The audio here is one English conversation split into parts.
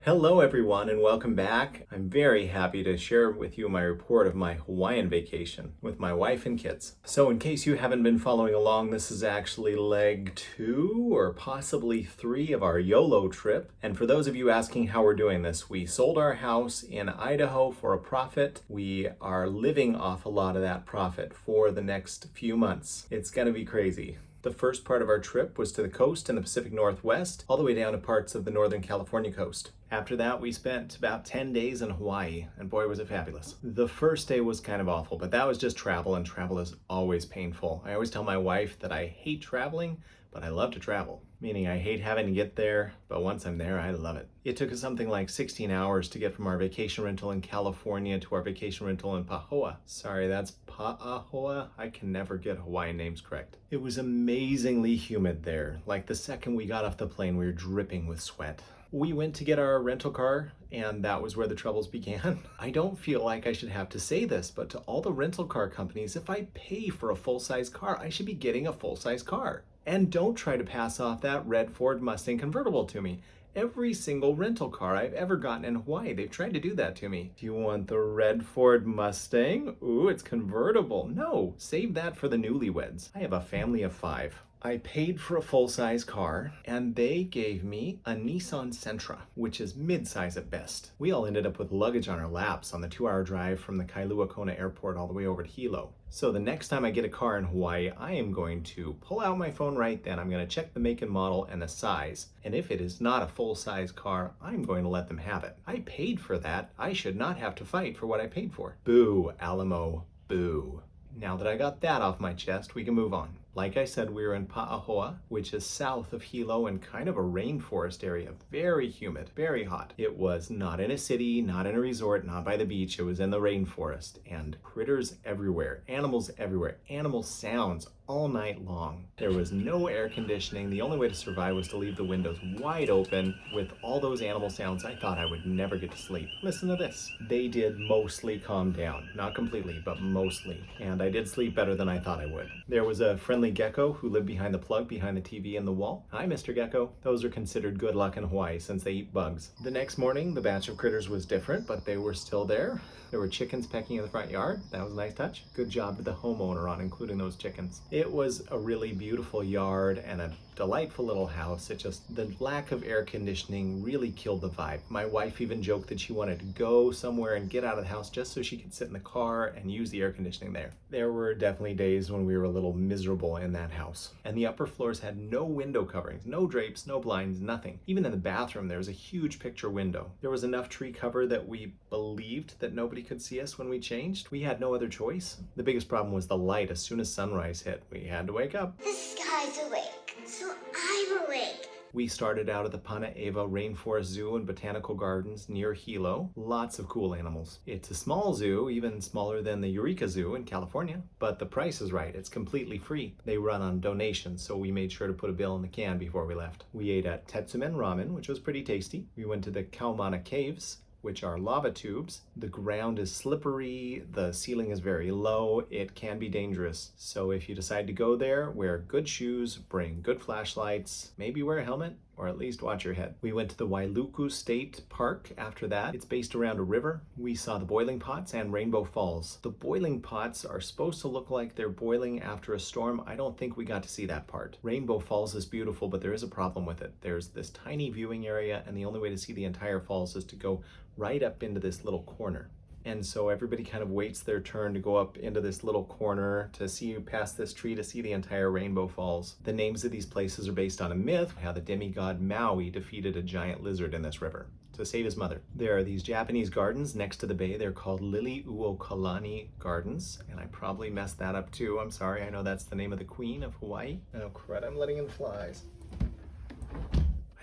Hello everyone and welcome back. I'm very happy to share with you my report of my Hawaiian vacation with my wife and kids. So in case you haven't been following along, this is actually leg 2 or possibly 3 of our YOLO trip. And for those of you asking how we're doing this, we sold our house in Idaho for a profit. We are living off a lot of that profit for the next few months. It's gonna be crazy. The first part of our trip was to the coast in the Pacific Northwest, all the way down to parts of the Northern California coast. After that, we spent about 10 days in Hawaii, and boy, was it fabulous. The first day was kind of awful, but that was just travel, and travel is always painful. I always tell my wife that I hate traveling, but I love to travel. Meaning I hate having to get there, but once I'm there, I love it. It took us something like 16 hours to get from our vacation rental in California to our vacation rental in Pahoa. Sorry, that's Pahoa. I can never get Hawaiian names correct. It was amazingly humid there. Like the second we got off the plane, we were dripping with sweat. We went to get our rental car, and that was where the troubles began. I don't feel like I should have to say this, but to all the rental car companies, if I pay for a full-size car, I should be getting a full-size car. And don't try to pass off that red Ford Mustang convertible to me. Every single rental car I've ever gotten in Hawaii, they've tried to do that to me. Do you want the red Ford Mustang? Ooh, it's convertible. No, save that for the newlyweds. I have a family of 5. I paid for a full-size car, and they gave me a Nissan Sentra, which is mid-size at best. We all ended up with luggage on our laps on the 2-hour drive from the Kailua Kona airport all the way over to Hilo. So the next time I get a car in Hawaii, I am going to pull out my phone right then. I'm going to check the make and model and the size. And if it is not a full-size car, I'm going to let them have it. I paid for that. I should not have to fight for what I paid for. Boo, Alamo, boo. Now that I got that off my chest, we can move on. Like I said, we were in Pahoa, which is south of Hilo and kind of a rainforest area. Very humid, very hot. It was not in a city, not in a resort, not by the beach. It was in the rainforest, and critters everywhere, animal sounds all night long. There was no air conditioning. The only way to survive was to leave the windows wide open. With all those animal sounds, I thought I would never get to sleep. Listen to this. They did mostly calm down. Not completely, but mostly. And I did sleep better than I thought I would. There was a friendly gecko who lived behind the plug behind the TV in the wall. Hi, Mr. Gecko. Those are considered good luck in Hawaii since they eat bugs. The next morning, the batch of critters was different, but they were still there. There were chickens pecking in the front yard. That was a nice touch. Good job to the homeowner on including those chickens. It was a really beautiful yard and a delightful little house. The lack of air conditioning really killed the vibe. My wife even joked that she wanted to go somewhere and get out of the house just so she could sit in the car and use the air conditioning there. There were definitely days when we were a little miserable in that house. And the upper floors had no window coverings, no drapes, no blinds, nothing. Even in the bathroom, there was a huge picture window. There was enough tree cover that we believed that nobody could see us when we changed. We had no other choice. The biggest problem was the light. As soon as sunrise hit, we had to wake up. The sky's awake, so I'm awake. We started out at the Panaewa Rainforest Zoo and Botanical Gardens near Hilo. Lots of cool animals. It's a small zoo, even smaller than the Eureka Zoo in California, but the price is right. It's completely free. They run on donations, so we made sure to put a bill in the can before we left. We ate at Tetsumen Ramen, which was pretty tasty. We went to the Kaumana Caves, which are lava tubes. The ground is slippery, the ceiling is very low, it can be dangerous. So if you decide to go there, wear good shoes, bring good flashlights, maybe wear a helmet, or at least watch your head. We went to the Wailuku State Park after that. It's based around a river. We saw the boiling pots and Rainbow Falls. The boiling pots are supposed to look like they're boiling after a storm. I don't think we got to see that part. Rainbow Falls is beautiful, but there is a problem with it. There's this tiny viewing area, and the only way to see the entire falls is to go right up into this little corner. And so everybody kind of waits their turn to go up into this little corner to see you past this tree to see the entire Rainbow Falls. The names of these places are based on a myth, how the demigod Maui defeated a giant lizard in this river to save his mother. There are these Japanese gardens next to the bay. They're called Lili'uokalani Gardens, and I probably messed that up too. I'm sorry. I know that's the name of the Queen of Hawaii. Oh crud, I'm letting in flies.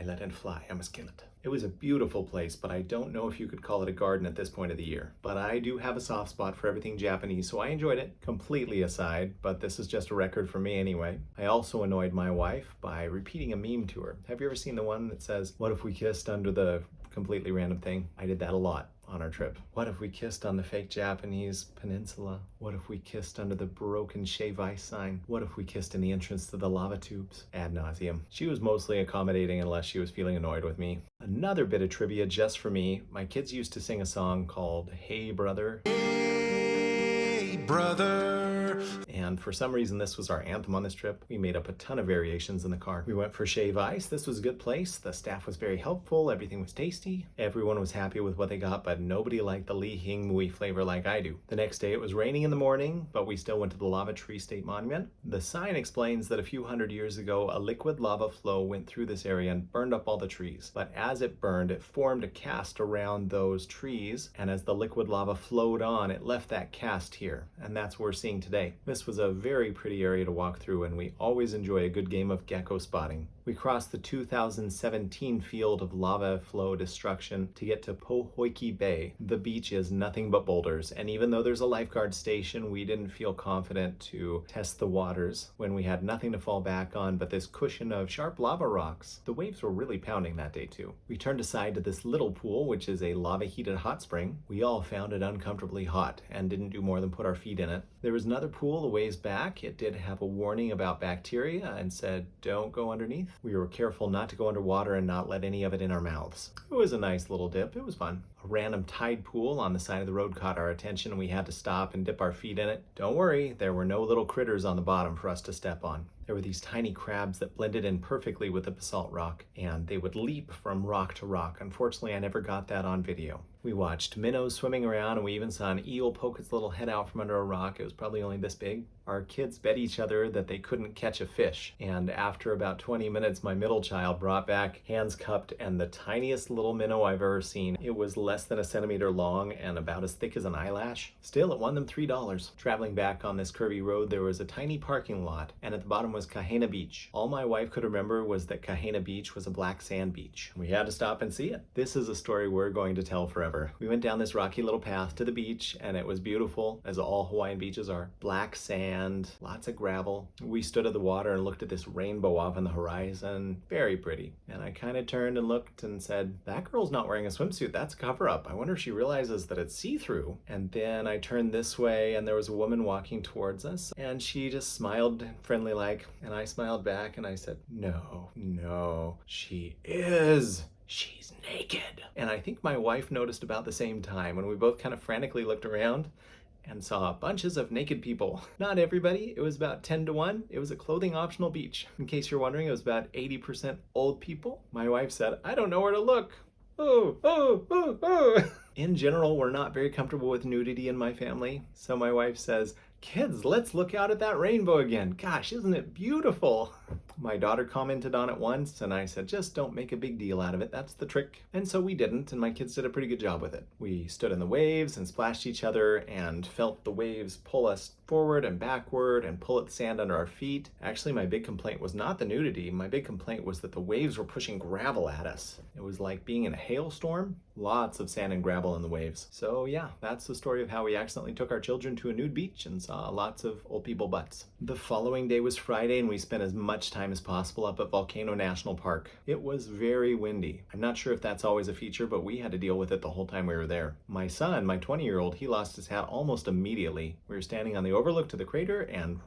I let in fly, I'm a skillet. It was a beautiful place, but I don't know if you could call it a garden at this point of the year. But I do have a soft spot for everything Japanese, so I enjoyed it, completely aside, but this is just a record for me anyway. I also annoyed my wife by repeating a meme to her. Have you ever seen the one that says, "What if we kissed under the completely random thing?" I did that a lot. on our trip. What if we kissed on the fake Japanese peninsula? What if we kissed under the broken shave ice sign? What if we kissed in the entrance to the lava tubes? Ad nauseum. She was mostly accommodating unless she was feeling annoyed with me. Another bit of trivia just for me. My kids used to sing a song called Hey Brother. Hey Brother. And for some reason, this was our anthem on this trip. We made up a ton of variations in the car. We went for shave ice. This was a good place. The staff was very helpful. Everything was tasty. Everyone was happy with what they got, but nobody liked the Li Hing Mui flavor like I do. The next day, it was raining in the morning, but we still went to the Lava Tree State Monument. The sign explains that a few hundred years ago, a liquid lava flow went through this area and burned up all the trees. But as it burned, it formed a cast around those trees, and as the liquid lava flowed on, it left that cast here, and that's what we're seeing today. This was a very pretty area to walk through, and we always enjoy a good game of gecko spotting. We crossed the 2017 field of lava flow destruction to get to Pohoiki Bay. The beach is nothing but boulders, and even though there's a lifeguard station, we didn't feel confident to test the waters when we had nothing to fall back on but this cushion of sharp lava rocks. The waves were really pounding that day too. We turned aside to this little pool, which is a lava-heated hot spring. We all found it uncomfortably hot and didn't do more than put our feet in it. There was another pool a ways back. It did have a warning about bacteria and said, don't go underneath. We were careful not to go underwater and not let any of it in our mouths. It was a nice little dip. It was fun. A random tide pool on the side of the road caught our attention and we had to stop and dip our feet in it. Don't worry, there were no little critters on the bottom for us to step on. There were these tiny crabs that blended in perfectly with the basalt rock, and they would leap from rock to rock. Unfortunately, I never got that on video. We watched minnows swimming around, and we even saw an eel poke its little head out from under a rock. It was probably only this big. Our kids bet each other that they couldn't catch a fish, and after about 20 minutes, my middle child brought back, hands cupped, and the tiniest little minnow I've ever seen. It was less than a centimeter long and about as thick as an eyelash. Still, it won them $3. Traveling back on this curvy road, there was a tiny parking lot, and at the bottom was Kehena Beach. All my wife could remember was that Kehena Beach was a black sand beach. We had to stop and see it. This is a story we're going to tell forever. We went down this rocky little path to the beach, and it was beautiful, as all Hawaiian beaches are. Black sand, lots of gravel. We stood at the water and looked at this rainbow off on the horizon. Very pretty. And I kind of turned and looked and said, that girl's not wearing a swimsuit. That's a cover-up. I wonder if she realizes that it's see-through. And then I turned this way, and there was a woman walking towards us, and she just smiled friendly-like, and I smiled back, and I said, no, she is. She's naked. And I think my wife noticed about the same time when we both kind of frantically looked around and saw bunches of naked people. Not everybody, it was about 10 to 1. It was a clothing optional beach. In case you're wondering, it was about 80% old people. My wife said, I don't know where to look. Oh. In general, we're not very comfortable with nudity in my family. So my wife says, kids, let's look out at that rainbow again. Gosh, isn't it beautiful? My daughter commented on it once, and I said, just don't make a big deal out of it. That's the trick. And so we didn't, and my kids did a pretty good job with it. We stood in the waves and splashed each other and felt the waves pull us forward and backward and pull at the sand under our feet. Actually, my big complaint was not the nudity. My big complaint was that the waves were pushing gravel at us. It was like being in a hailstorm. Lots of sand and gravel in the waves. So yeah, that's the story of how we accidentally took our children to a nude beach and saw lots of old people butts. The following day was Friday, and we spent as much time as possible up at Volcano National Park. It was very windy. I'm not sure if that's always a feature, but we had to deal with it the whole time we were there. My son, my 20-year-old, he lost his hat almost immediately. We were standing on the overlook to the crater, and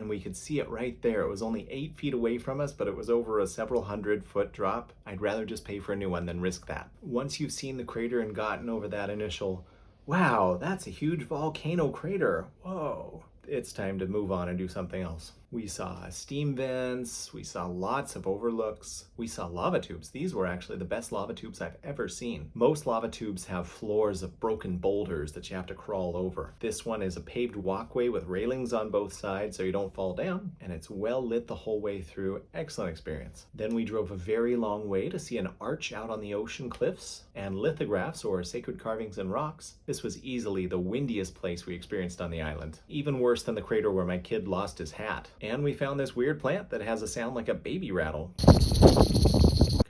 we could see it right there. It was only 8 feet away from us, but it was over a several 100-foot drop. I'd rather just pay for a new one than risk that. Once you've seen the crater and gotten over that initial, wow, that's a huge volcano crater, whoa, it's time to move on and do something else. We saw steam vents, we saw lots of overlooks, we saw lava tubes. These were actually the best lava tubes I've ever seen. Most lava tubes have floors of broken boulders that you have to crawl over. This one is a paved walkway with railings on both sides so you don't fall down, and it's well lit the whole way through. Excellent experience. Then we drove a very long way to see an arch out on the ocean cliffs and lithographs, or sacred carvings in rocks. This was easily the windiest place we experienced on the island. Even worse than the crater where my kid lost his hat. And we found this weird plant that has a sound like a baby rattle.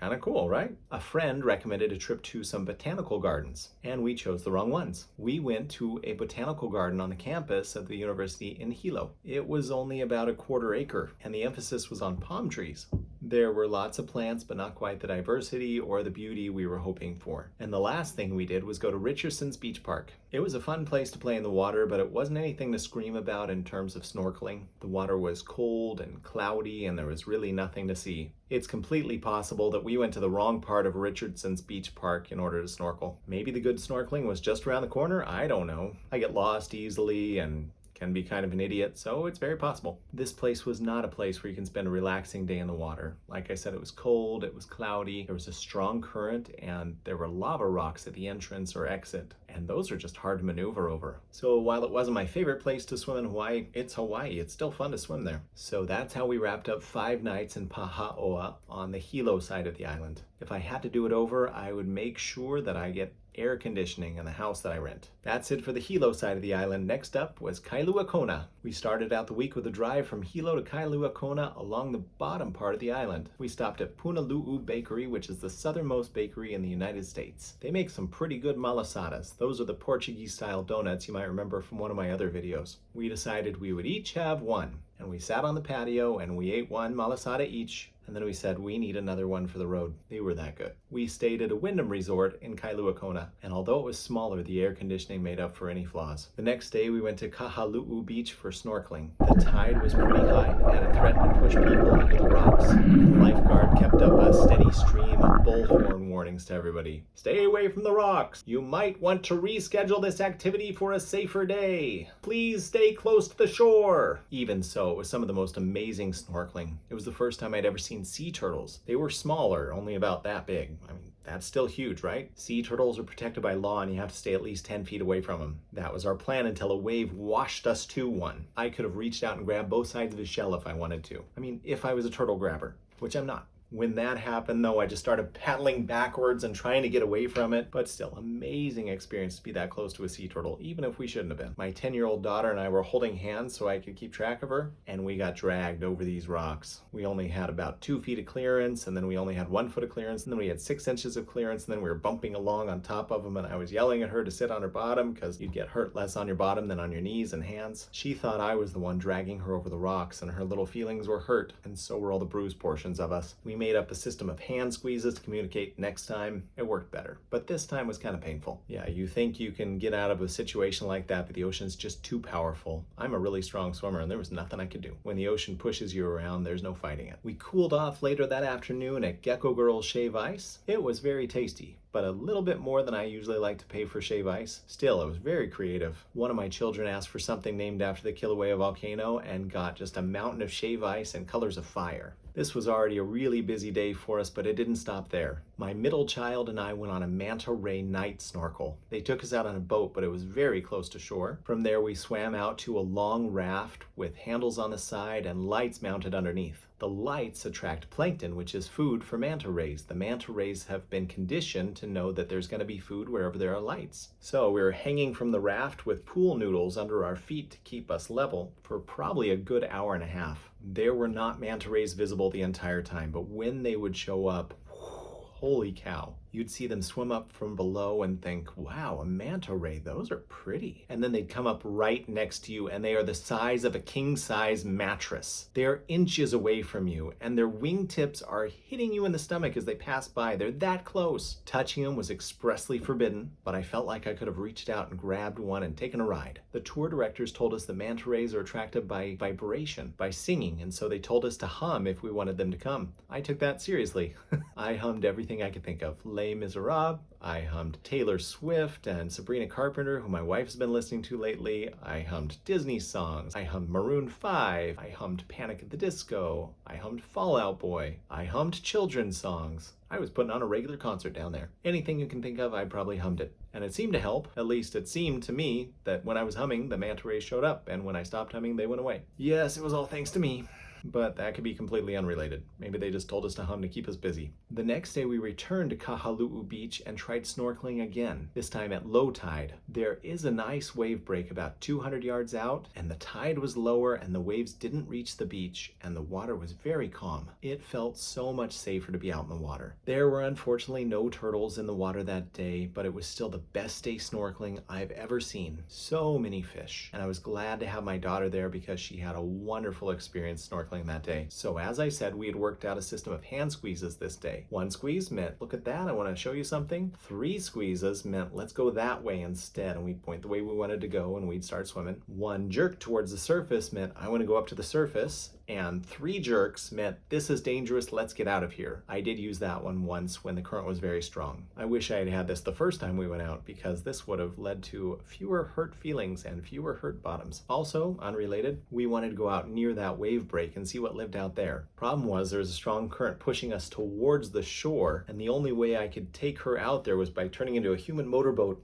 Kind of cool, right? A friend recommended a trip to some botanical gardens, and we chose the wrong ones. We went to a botanical garden on the campus of the university in Hilo. It was only about a quarter acre, and the emphasis was on palm trees. There were lots of plants, but not quite the diversity or the beauty we were hoping for. And the last thing we did was go to Richardson's Beach Park. It was a fun place to play in the water, but it wasn't anything to scream about in terms of snorkeling. The water was cold and cloudy, and there was really nothing to see. It's completely possible that we went to the wrong part of Richardson's Beach Park in order to snorkel. Maybe the good snorkeling was just around the corner? I don't know. I get lost easily and can be kind of an idiot, so it's very possible. This place was not a place where you can spend a relaxing day in the water. Like I said, it was cold, it was cloudy, there was a strong current, and there were lava rocks at the entrance or exit, and those are just hard to maneuver over. So while it wasn't my favorite place to swim in Hawaii, it's Hawaii. It's still fun to swim there. So that's how we wrapped up 5 nights in Pahaoa on the Hilo side of the island. If I had to do it over, I would make sure that I get air conditioning in the house that I rent. That's it for the Hilo side of the island. Next up was Kailua Kona. We started out the week with a drive from Hilo to Kailua Kona along the bottom part of the island. We stopped at Punalu'u Bakery, which is the southernmost bakery in the United States. They make some pretty good malasadas. Those are the Portuguese-style donuts you might remember from one of my other videos. We decided we would each have one, and we sat on the patio and we ate one malasada each. And then we said, we need another one for the road. They were that good. We stayed at a Wyndham resort in Kailua Kona, and although it was smaller, the air conditioning made up for any flaws. The next day, we went to Kahalu'u Beach for snorkeling. The tide was pretty high, and it threatened to push people into the rocks. The lifeguard kept up a steady stream of bullhorn warnings to everybody. Stay away from the rocks. You might want to reschedule this activity for a safer day. Please stay close to the shore. Even so, it was some of the most amazing snorkeling. It was the first time I'd ever seen sea turtles. They were smaller, only about that big. I mean, that's still huge, right? Sea turtles are protected by law and you have to stay at least 10 feet away from them. That was our plan until a wave washed us to one. I could have reached out and grabbed both sides of his shell if I wanted to. I mean, if I was a turtle grabber, which I'm not. When that happened, though, I just started paddling backwards and trying to get away from it. But still, amazing experience to be that close to a sea turtle, even if we shouldn't have been. My 10-year-old daughter and I were holding hands so I could keep track of her, and we got dragged over these rocks. We only had about 2 feet of clearance, and then we only had 1 foot of clearance, and then we had 6 inches of clearance, and then we were bumping along on top of them, and I was yelling at her to sit on her bottom because you'd get hurt less on your bottom than on your knees and hands. She thought I was the one dragging her over the rocks, and her little feelings were hurt, and so were all the bruised portions of us. We made up a system of hand squeezes to communicate next time. It worked better, but this time was kind of painful. Yeah, you think you can get out of a situation like that, but the ocean's just too powerful. I'm a really strong swimmer and there was nothing I could do. When the ocean pushes you around, there's no fighting it. We cooled off later that afternoon at Gecko Girlz Shave Ice. It was very tasty, but a little bit more than I usually like to pay for shave ice. Still, it was very creative. One of my children asked for something named after the Kilauea volcano and got just a mountain of shave ice and colors of fire. This was already a really busy day for us, but it didn't stop there. My middle child and I went on a manta ray night snorkel. They took us out on a boat, but it was very close to shore. From there, we swam out to a long raft with handles on the side and lights mounted underneath. The lights attract plankton, which is food for manta rays. The manta rays have been conditioned to know that there's going to be food wherever there are lights. So we were hanging from the raft with pool noodles under our feet to keep us level for probably a good hour and a half. There were not manta rays visible the entire time, but when they would show up, holy cow. You'd see them swim up from below and think, wow, a manta ray, those are pretty. And then they'd come up right next to you and they are the size of a king-size mattress. They're inches away from you and their wingtips are hitting you in the stomach as they pass by. They're that close. Touching them was expressly forbidden, but I felt like I could have reached out and grabbed one and taken a ride. The tour directors told us the manta rays are attracted by vibration, by singing, and so they told us to hum if we wanted them to come. I took that seriously. I hummed everything I could think of. Les Miserables, I hummed Taylor Swift and Sabrina Carpenter, who my wife's been listening to lately. I hummed Disney songs. I hummed Maroon 5. I hummed Panic at the Disco. I hummed Fall Out Boy. I hummed children's songs. I was putting on a regular concert down there. Anything you can think of, I probably hummed it. And it seemed to help. At least it seemed to me that when I was humming, the manta rays showed up, and when I stopped humming, they went away. Yes, it was all thanks to me. but that could be completely unrelated. Maybe they just told us to hum to keep us busy. The next day we returned to Kahalu'u Beach and tried snorkeling again, this time at low tide. There is a nice wave break about 200 yards out, and the tide was lower and the waves didn't reach the beach, and the water was very calm. It felt so much safer to be out in the water. There were unfortunately no turtles in the water that day, but it was still the best day snorkeling I've ever seen. So many fish, and I was glad to have my daughter there because she had a wonderful experience snorkeling that day. So as I said, we had worked out a system of hand squeezes this day. 1 squeeze meant, look at that, I want to show you something. 3 squeezes meant, let's go that way instead, and we'd point the way we wanted to go and we'd start swimming. 1 jerk towards the surface meant, I want to go up to the surface, and 3 jerks meant, this is dangerous, let's get out of here. I did use that one once when the current was very strong. I wish I had had this the first time we went out, because this would have led to fewer hurt feelings and fewer hurt bottoms. Also, unrelated, we wanted to go out near that wave break and see what lived out there. Problem was, there was a strong current pushing us towards the shore, and the only way I could take her out there was by turning into a human motorboat.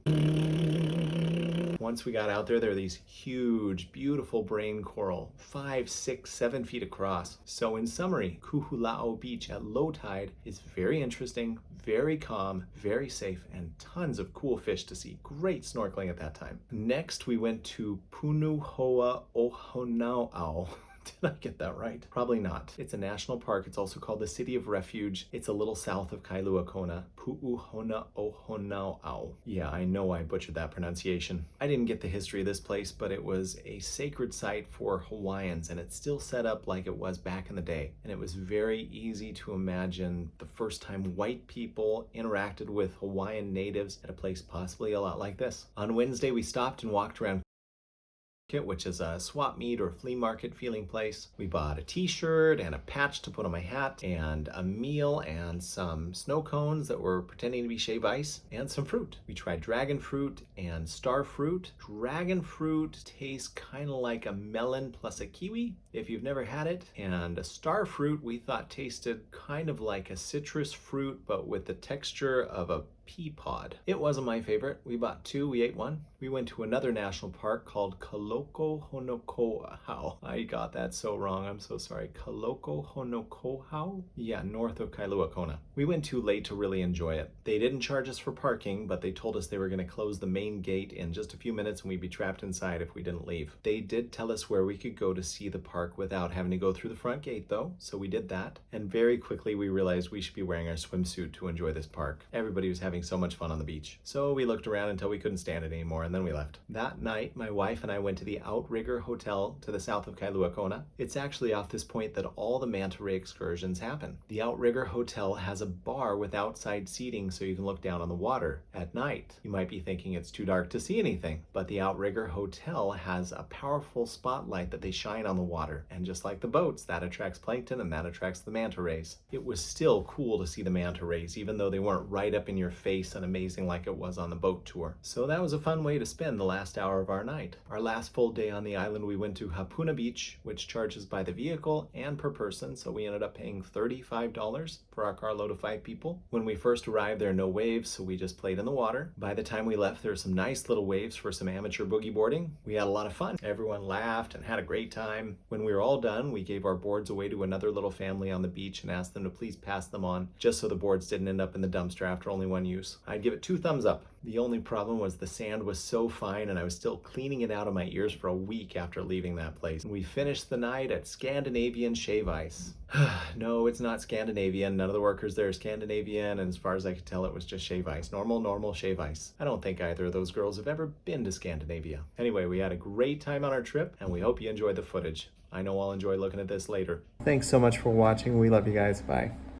Once we got out there, there were these huge, beautiful brain coral, 5, 6, 7 feet across. So in summary, Puʻuhonua Beach at low tide is very interesting, very calm, very safe, and tons of cool fish to see. Great snorkeling at that time. Next, we went to Punalu'u Bake. Did I get that right? Probably not. It's a national park. It's also called the City of Refuge. It's a little south of Kailua Kona. Puʻuhonua. Yeah, I know I butchered that pronunciation. I didn't get the history of this place, but it was a sacred site for Hawaiians, and it's still set up like it was back in the day. And it was very easy to imagine the first time white people interacted with Hawaiian natives at a place possibly a lot like this. On Wednesday, we stopped and walked around, which is a swap meet or flea market feeling place. We bought a t-shirt and a patch to put on my hat and a meal and some snow cones that were pretending to be shave ice and some fruit. We tried dragon fruit and star fruit. Dragon fruit tastes kind of like a melon plus a kiwi if you've never had it. And a star fruit we thought tasted kind of like a citrus fruit but with the texture of a pea pod. It wasn't my favorite. We bought 2, we ate 1. We went to another national park called Kaloko-Honokohau. I got that so wrong, I'm so sorry. Kaloko-Honokohau? Yeah, north of Kailua Kona. We went too late to really enjoy it. They didn't charge us for parking, but they told us they were going to close the main gate in just a few minutes and we'd be trapped inside if we didn't leave. They did tell us where we could go to see the park without having to go through the front gate though, so we did that. And very quickly we realized we should be wearing our swimsuit to enjoy this park. Everybody was having so much fun on the beach. So we looked around until we couldn't stand it anymore and then we left. That night, my wife and I went to the Outrigger Hotel to the south of Kailua Kona. It's actually off this point that all the manta ray excursions happen. The Outrigger Hotel has a bar with outside seating so you can look down on the water at night. You might be thinking it's too dark to see anything, but the Outrigger Hotel has a powerful spotlight that they shine on the water. And just like the boats, that attracts plankton and that attracts the manta rays. It was still cool to see the manta rays, even though they weren't right up in your face and amazing like it was on the boat tour. So that was a fun way to spend the last hour of our night. Our last full day on the island, we went to Hapuna Beach, which charges by the vehicle and per person, so we ended up paying $35 for our carload of 5 people. When we first arrived, there are no waves, so we just played in the water. By the time we left, there were some nice little waves for some amateur boogie boarding. We had a lot of fun. Everyone laughed and had a great time. When we were all done, we gave our boards away to another little family on the beach and asked them to please pass them on, just so the boards didn't end up in the dumpster after only 1 use. I'd give it 2 thumbs up. The only problem was the sand was so fine and I was still cleaning it out of my ears for a week after leaving that place. We finished the night at Scandinavian Shave Ice. No, it's not Scandinavian. None of the workers there are Scandinavian, and as far as I could tell, it was just shave ice. Normal shave ice. I don't think either of those girls have ever been to Scandinavia. Anyway, we had a great time on our trip, and we hope you enjoyed the footage. I know I'll enjoy looking at this later. Thanks so much for watching. We love you guys. Bye.